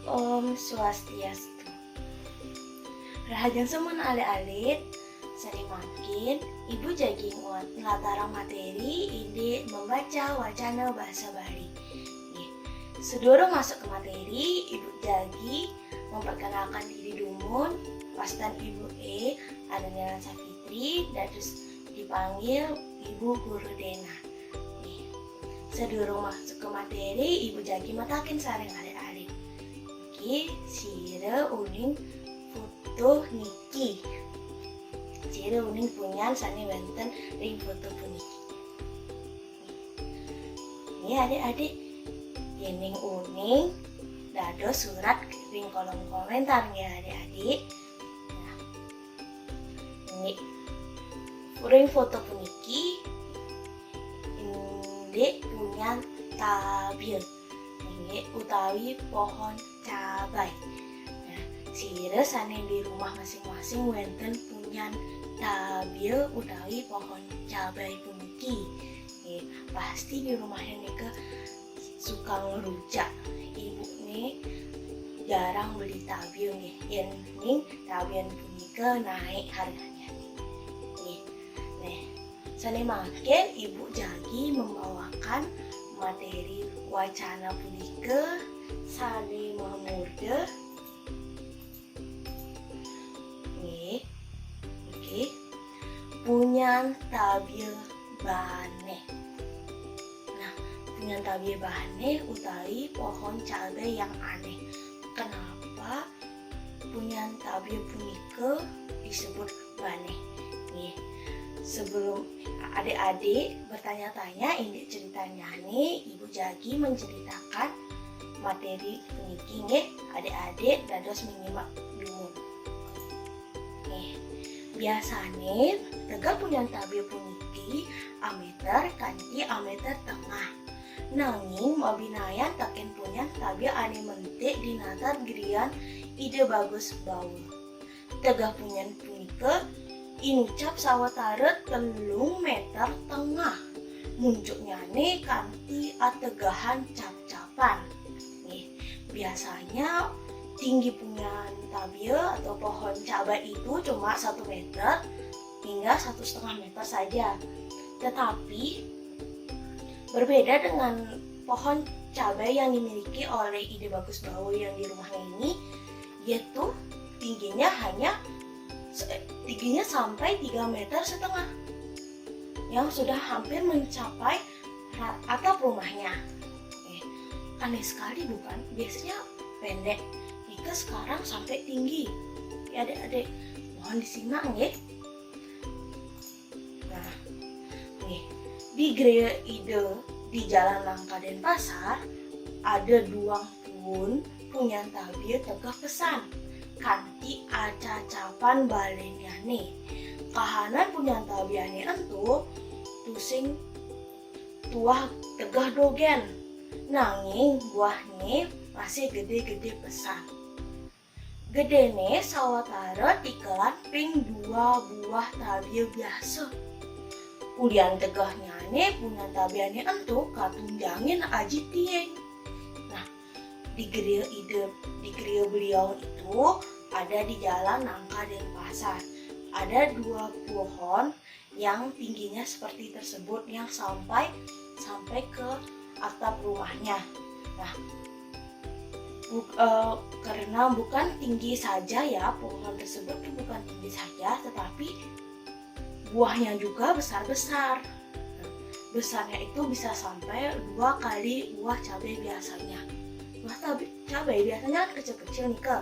Om Swastiastu. Rahajan semun alit-alit, sari makin, ibu jagi ngelatara materi ide membaca wacana bahasa Bali. Sedoro masuk ke materi, ibu jagi memperkenalkan diri dumun, pastan ibu Adanya Safitri, dan terus dipanggil ibu guru Dena. Sedoro masuk ke materi, ibu jagi matakin sareng alit-alit. Sire uning foto niki. Sire uning punyan sani wenten ring foto puniki. Ini adik-adik, yening uning dado surat ring kolom komentar ya adik-adik. Nah, ini ring foto puniki ini punya tabir. Ini utawi pohon cabai. Nah, sire sane di rumah masing-masing wenten punya tabir utawi pohon cabai puniki. Pasti di rumahnya nih suka ngerujak. Ibu nih jarang beli tabir nih. Yang ning tabir punika naik harganya nih. Nih, sane makin ibu jagi membawakan materi wacana punika sane mamurde nih. Punyan tabir bane. Nah, punyan tabir bane utawi pohon cabai yang aneh. Kenapa punyan tabir punika disebut bane? Nih, sebelum adik-adik bertanya-tanya, ini ceritanya nih ibu jagi menceritakan materi puniki nggih adik-adik dados menyimak dulu. Biasane tegak punyan tabir puniki ameter kanthi ameter tengah. Nanging mabinayan taken punyan tabir ane mentik dinatar gerian ide bagus bau. Tegak punyan punika inucap sawetara 3 meter tengah. Muncuknya nih kanthi ategahan cap-capan. Biasanya tinggi punyan tabir atau pohon cabai itu cuma 1 meter hingga 1,5 meter saja. Tetapi berbeda dengan pohon cabai yang dimiliki oleh ide bagus bau yang di rumahnya ini, yaitu tingginya sampai 3,5 meter yang sudah hampir mencapai atap rumahnya. Aneh sekali bukan? Biasanya pendek, jika sekarang sampai tinggi. Ya adik-adik, mohon disimak nggih. Nah, nih di gereja ide di Jalan Langka Denpasar ada 2 pun punyan tabir tegah pesan kanthi acacapan baleniane. Kahanan punyan tabiane entu tusing tuah tegah dogen. Nanging buahnya masih gede-gede pesan. Gedene sawatara tikelan ping 2 buah tabir biasa. Ulian tegahnya punyan tabiane entu katunjangin aji tieng. Nah, di gereja beliau itu ada di Jalan Nangka Denpasar. Ada 2 pohon yang tingginya seperti tersebut yang sampai ke atap rumahnya. Nah, karena bukan tinggi saja ya, pohon tersebut itu bukan tinggi saja, tetapi buahnya juga besar-besar. Besarnya itu bisa sampai 2 kali buah cabai biasanya. Buah cabai biasanya kan kecil-kecil nih ke.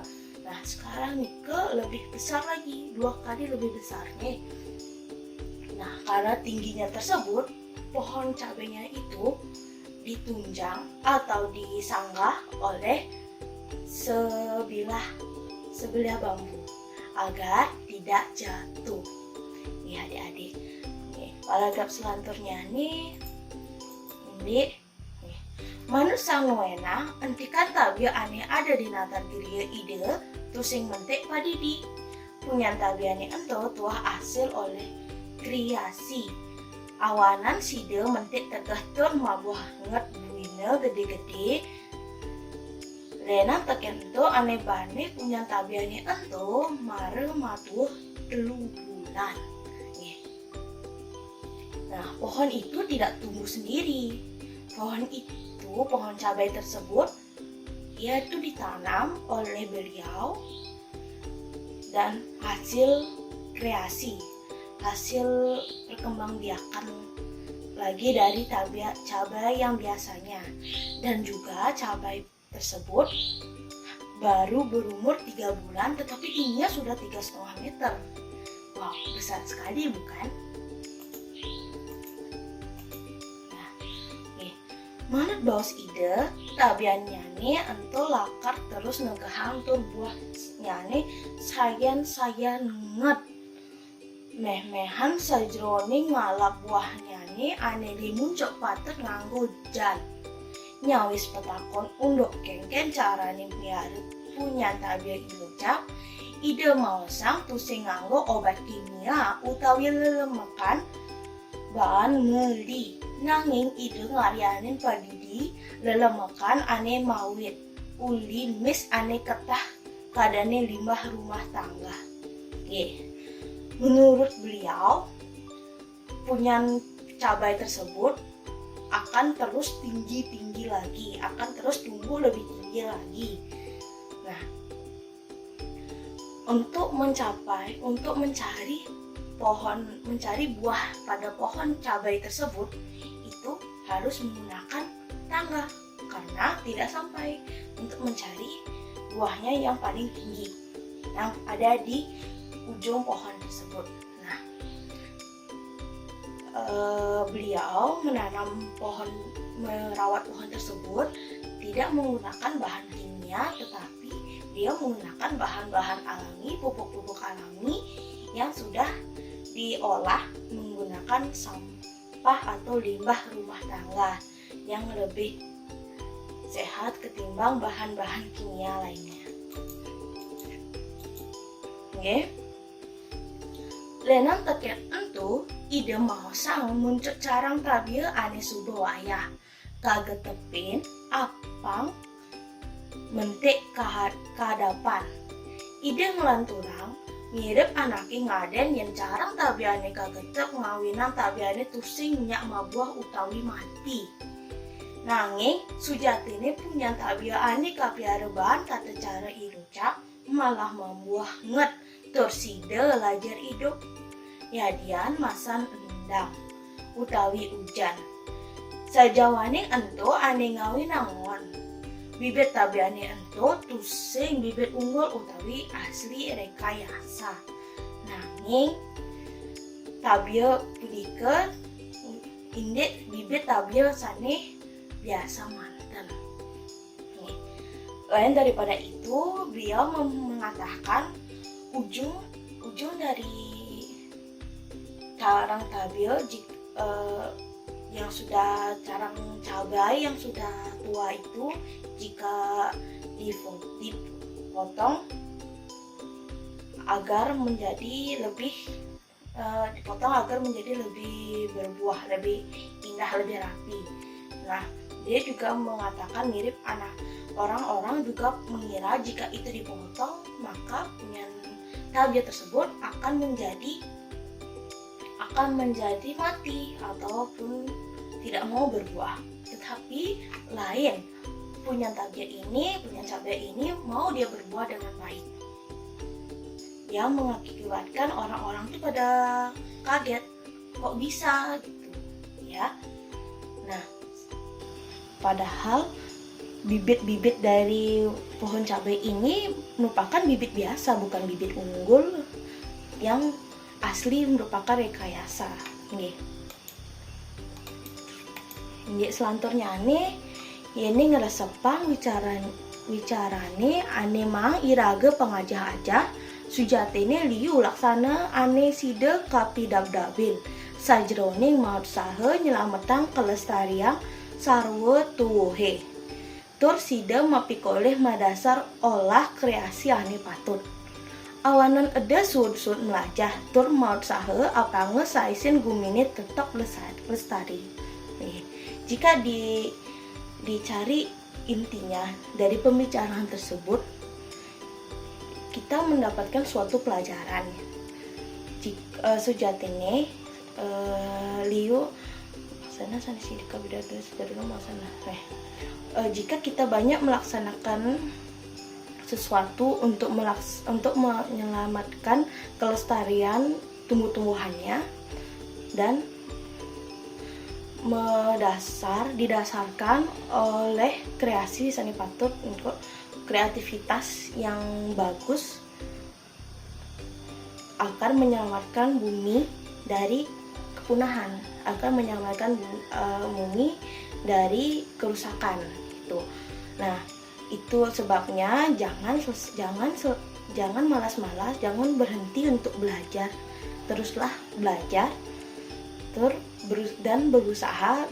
Nah, sekarang nih ke lebih besar lagi, 2 kali lebih besarnya. Nah, karena tingginya tersebut, pohon cabainya itu ditunjang atau disanggah oleh sebilah bambu agar tidak jatuh. Nih adik-adik, nih paragraf selanjutnya nih manusia nguena entikan tabir ane ada di natar diri ide tusing mentik padidi punyan tabiane ento tuah hasil oleh kreasi awanan side mentik tegah tur mabuh nget buine gede-gede Lena teken ento ane bane punya tabiane ento mare matuh 3 bulan. Nah, pohon itu tidak tumbuh sendiri. Pohon cabai tersebut, yaitu ditanam oleh beliau dan hasil kreasi, hasil perkembangbiakan lagi dari cabai yang biasanya. Dan juga cabai tersebut baru berumur 3 bulan tetapi tingginya sudah 3,5 meter. Wow, besar sekali bukan? Nah, menurut Baus ide, tabiannya nih ento lakar terus ngegahang tur buahnya nih sayan nget. Meh-mehan sajroning ngalap buahnya nih ane dimuncok patet nganggo jan. Nyawis petakon undok kengken carane biar punya tabiat ilucap, ide maosang tusing nganggo obat kimia utawi lelemekan bahan ngeli. Nanging ide ngarianin padidi lelemekan ane mawit uli mis ane ketah kadane limbah rumah tangga. Menurut beliau, punya cabai tersebut akan terus tinggi lagi, akan terus tumbuh lebih tinggi lagi. Nah, untuk mencari buah pada pohon cabai tersebut itu harus menggunakan tangga karena tidak sampai untuk mencari buahnya yang paling tinggi yang ada di ujung pohon tersebut. Nah, beliau merawat pohon tersebut tidak menggunakan bahan kimia, tetapi dia menggunakan bahan-bahan alami, pupuk-pupuk alami yang sudah diolah menggunakan sampah atau limbah rumah tangga yang lebih sehat ketimbang bahan-bahan kimia lainnya. Lenang teken entu ide maosang muncul carang tabia ane subawaya kagetepin apang mentik kadapan. Ide ngelanturang mirip anake ngaden yang carang tabiane kagetep ngawinan tabiane tusing minyak mabuah utawi mati. Nanging sujatine punya tabiane kapiareban kata cara irucap malah membuah nget turside lajar hidup. Yadian masan endang utawi ujan. Sajawane ento ane ngawi nangon. Bibit tabiane ento tusing bibit unggul utawi asli rekayasa. Nanging tabia pulike indek bibit tabia sane biasa manten. Lain daripada itu, beliau mengatakan ujung dari carang tabia yang sudah carang cabai yang sudah tua itu jika dipotong agar menjadi lebih berbuah, lebih indah, lebih rapi. Nah, dia juga mengatakan mirip anak orang juga mengira jika itu dipotong maka punya tabiat tersebut akan menjadi mati ataupun tidak mau berbuah. Tetapi lain, punya cabai ini mau dia berbuah dengan baik. Yang mengakibatkan orang-orang itu pada kaget, kok bisa gitu ya. Nah, padahal bibit-bibit dari pohon cabai ini merupakan bibit biasa, bukan bibit unggul yang asli merupakan rekayasa. Ini selanturnya ini ngeresepang wicarane ane mang iraga pengajah-ajah sujatene liu laksana ane side kapi dabdabin sajroning maut sahe nyelametang kelestarian sarwa tuwuhe tur side mapikoleh madasar olah kreasi ane patut awanan eda sud-sud melajah tur maut sahe apange saisin guminit tetap lestari. Jika dicari intinya dari pembicaraan tersebut kita mendapatkan suatu pelajaran. Sejatinya liu sana sih kabida dari rumah sana. Jika kita banyak melaksanakan sesuatu untuk menyelamatkan kelestarian tumbuh-tumbuhannya dan didasarkan oleh kreasi seni patut untuk kreativitas yang bagus akan menyelamatkan bumi dari kepunahan, akan menyelamatkan bumi dari kerusakan itu. Nah, itu sebabnya jangan malas-malas, jangan berhenti untuk belajar. Teruslah belajar dan berusaha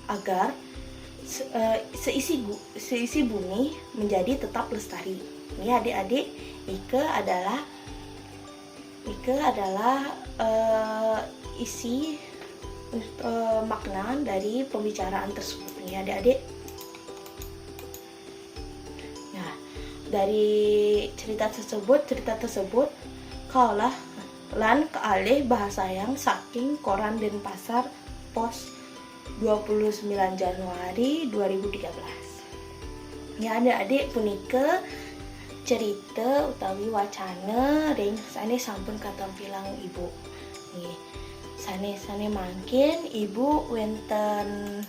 agar seisi bumi menjadi tetap lestari. Ini adik-adik, Ike adalah isi makna dari pembicaraan tersebut. Ini adik-adik. Nah, dari cerita tersebut kaulah lan kealih bahasa yang saking koran Denpasar Pos 29 Januari 2013. Ya adik-adik, punika cerita utawi wacana ring sane sampun katampilang ibu. Nggih. Sane mangkin ibu wenten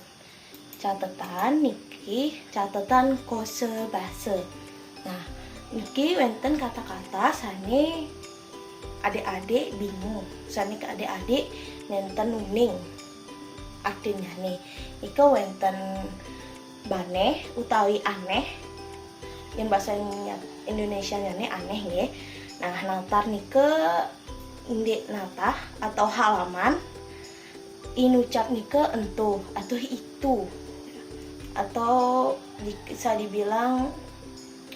catatan niki, catatan kose basa. Nah, niki wenten kata-kata sane adik-adik bingung, sane ke adik-adik nenten uning artinya nih. Ika wenten baneh utawi aneh, yang bahasa Indonesia nya aneh ya. Nah, natar nike indik natah atau halaman, inucap nike entuh atau itu, atau bisa dibilang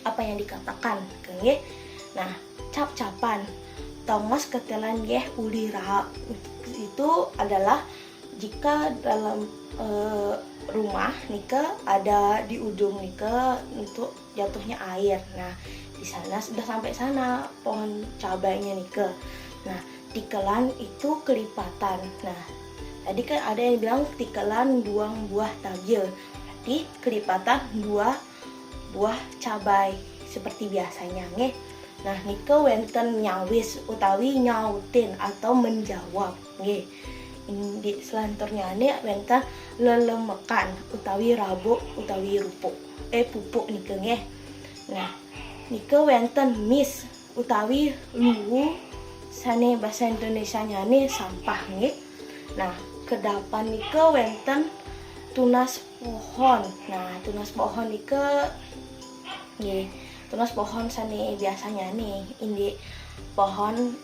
apa yang dikatakan ya. Nah, cap-capan Thomas ketelan yeh ulira itu adalah jika dalam rumah nika ada di ujung nika untuk jatuhnya air. Nah, di sana sudah sampai sana pohon cabainya nika. Nah, tikelan itu kelipatan. Nah, tadi kan ada yang bilang tikelan 2 buah tabir. Berarti kelipatan 2 buah cabai seperti biasanya nggih. Nah, nika wenten nyawis utawi nyautin atau menjawab nggih. Di selanturnya ini wenten lelemekan utawi rabuk utawi rupuk pupuk nika nggih. Nah, nika wenten mis utawi luwu sane bahasa Indonesia nya sampah nggih. Nah, kedapan nika wenten tunas pohon. Nah, tunas pohon nika nggih. Tunas pohon sane biasanya nih indi pohon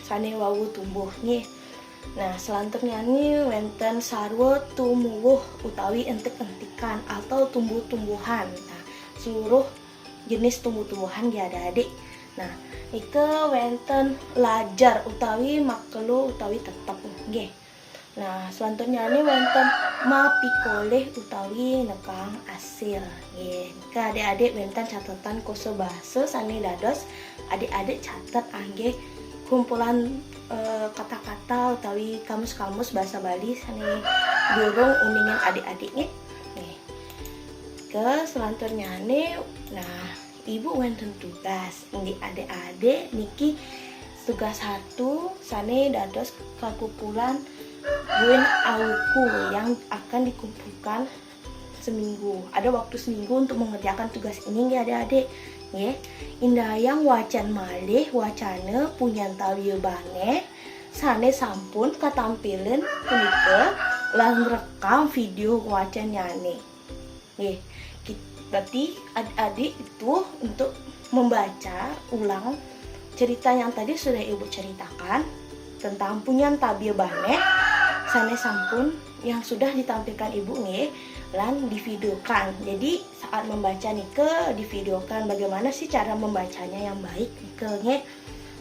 sane wawu tumbuh nih. Nah, selanjutnya nih wenten sarwa tumuwuh utawi entik-entikan atau tumbuh-tumbuhan. Nah, seluruh jenis tumbuh-tumbuhan ya adik. Nah, ika wenten lajar utawi makelu utawi tetep nggih. Nah, selanjutnya ini wenten mapikoleh utawi nekang asil nggih. Nika adik-adik wenten catatan koso basa sane dados adik-adik catat angge kumpulan kata-kata utawi kamus-kamus bahasa Bali sane durung uningan adik-adik nih. Ke selanjutnya nih, nah ibu wenten tugas ini adik-adik niki tugas 1 sane dados kakumpulan buin auku yang akan dikumpulkan seminggu. Ada waktu seminggu untuk mengerjakan tugas ini ya adik-adik. Ya, indayang wacan malih wacana punyantawi bane sane sampun katampilin punika lan rekam video wacan nyane. Nggih, berarti adik-adik itu untuk membaca ulang cerita yang tadi sudah ibu ceritakan tentang punyantawi bane sane sampun yang sudah ditampilkan ibu nggih lan divideokan. Jadi saat membaca nike divideokan bagaimana sih cara membacanya yang baik nike nggih.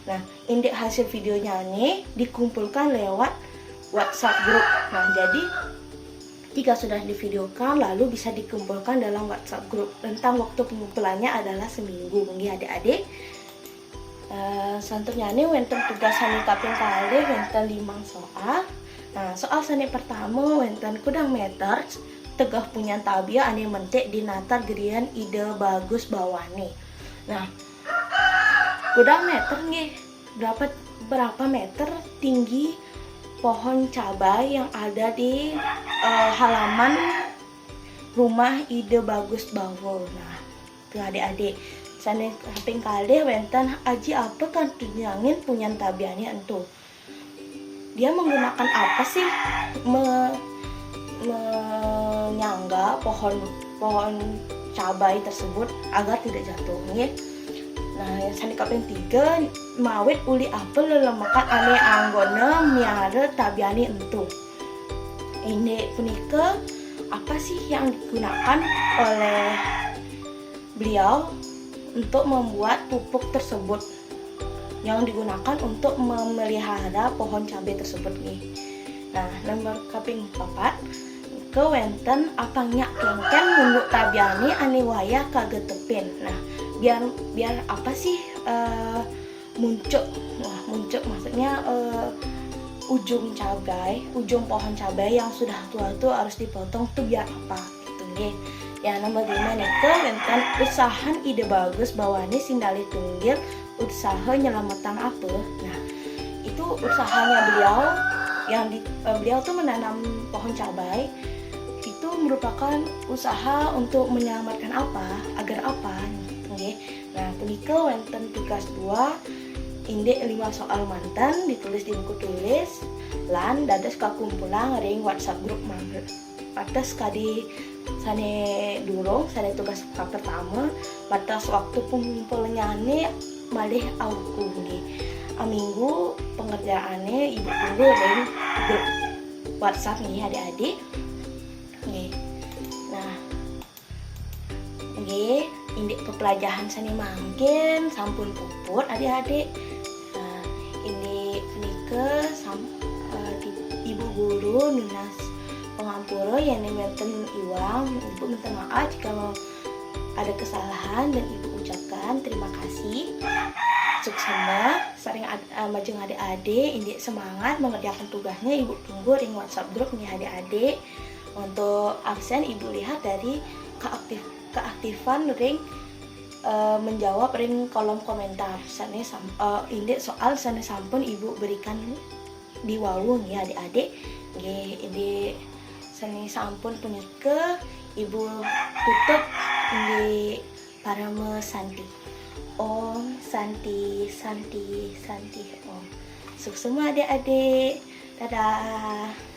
Nah, indek hasil videonya nih dikumpulkan lewat WhatsApp group. Nah, jadi Jika sudah divideokan, lalu bisa dikumpulkan dalam WhatsApp grup. Rentang waktu pengumpulannya adalah seminggu, bagi adik-adik. Selanjutnya ini wenten tugas sani kaping kalih wenten 5 soal. Nah, soal sani pertama wenten kudang meter tegah punya tabia ane mentik di natar gerian ide bagus bawane. Nah, kudang meter nih berapa meter tinggi pohon cabai yang ada di halaman rumah ide bagus bawo. Nah, tuh adik-adik, sana kaping kalih wenten aji apa kan tunyangin punya tabiannya entu. Dia menggunakan apa sih menyangga pohon cabai tersebut agar tidak jatuh nih. Nah, yang sani kaping 3 mawit uli apel lelemakan ane anggona miara tabiani entu. Ini punika apa sih yang digunakan oleh beliau untuk membuat pupuk tersebut yang digunakan untuk memelihara pohon cabai tersebut nih. Nah, nomor kaping 4 ke wenten apangnya kengken munduk tabiani ane wayah kagetepin. Nah, biar apa sih muncul maksudnya ujung pohon cabai yang sudah tua itu harus dipotong tuh biar apa gitu nih. Ya, nomor 5 nih ke wenten usahan ide bagus bawane sindali tunggil usaha nyelamatan apa. Nah, itu usahanya beliau yang beliau tuh menanam pohon cabai itu merupakan usaha untuk menyelamatkan agar apa okay. Nah, punika wenten tugas 2 indek 5 soal mantan ditulis di buku tulis lan dados kakumpulan ring WhatsApp grup mangga atas kadi sane durung sane tugas pertama batas waktu pengumpulannya malih auku nggih. Minggu pengerjaannya ibu tunggu ring grup WhatsApp nih adik-adik. Nggih. Nah, nggih, indek pepelajaran seni mangkin sampun puput adik-adik. Nah, ini ibu guru minas pengampura yang wenten iwang, ibu minta maaf jika ada kesalahan dan ibu ucapkan terima kasih. Suksema sering majeng adik-adik indik semangat mengerjakan tugasnya ibu tunggu ring WhatsApp grup nih adik-adik. Untuk absen ibu lihat dari keaktifan ring menjawab ring kolom komentar sane indik soal sane sampun ibu berikan di wawung ya adik-adik. Nggih, indik sane sampun punika ibu tutup di Parama Santi. Om Santi Santi Santi Om. Sukses semua adik-adik. Dadah.